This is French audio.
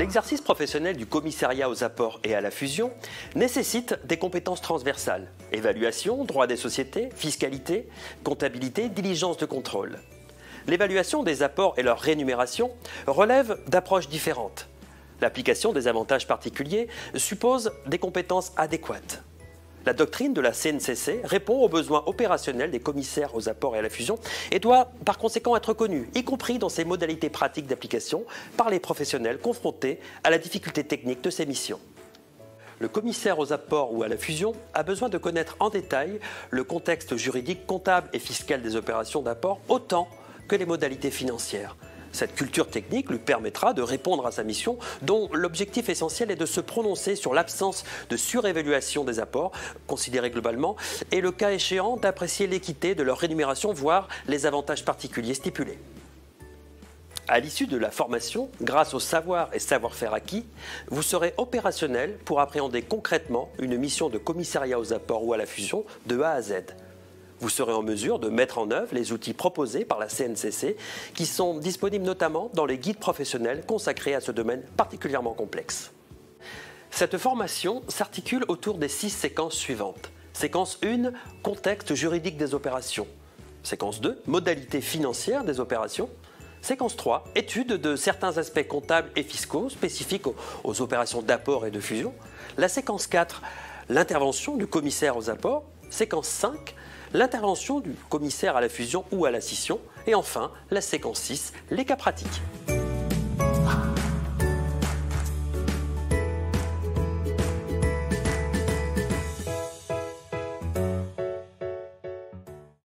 L'exercice professionnel du commissariat aux apports et à la fusion nécessite des compétences transversales. Évaluation, droit des sociétés, fiscalité, comptabilité, diligence de contrôle. L'évaluation des apports et leur rémunération relève d'approches différentes. L'application des avantages particuliers suppose des compétences adéquates. La doctrine de la CNCC répond aux besoins opérationnels des commissaires aux apports et à la fusion et doit par conséquent être connue, y compris dans ses modalités pratiques d'application, par les professionnels confrontés à la difficulté technique de ces missions. Le commissaire aux apports ou à la fusion a besoin de connaître en détail le contexte juridique, comptable et fiscal des opérations d'apport autant que les modalités financières. Cette culture technique lui permettra de répondre à sa mission dont l'objectif essentiel est de se prononcer sur l'absence de surévaluation des apports considérés globalement et le cas échéant d'apprécier l'équité de leur rémunération, voire les avantages particuliers stipulés. À l'issue de la formation, grâce au savoir et savoir-faire acquis, vous serez opérationnel pour appréhender concrètement une mission de commissariat aux apports ou à la fusion de A à Z. Vous serez en mesure de mettre en œuvre les outils proposés par la CNCC qui sont disponibles notamment dans les guides professionnels consacrés à ce domaine particulièrement complexe. Cette formation s'articule autour des 6 séquences suivantes. Séquence 1, contexte juridique des opérations. Séquence 2, modalités financières des opérations. Séquence 3, étude de certains aspects comptables et fiscaux spécifiques aux opérations d'apport et de fusion. La séquence 4, l'intervention du commissaire aux apports. Séquence 5, l'intervention du commissaire à la fusion ou à la scission. Et enfin, la séquence 6, les cas pratiques.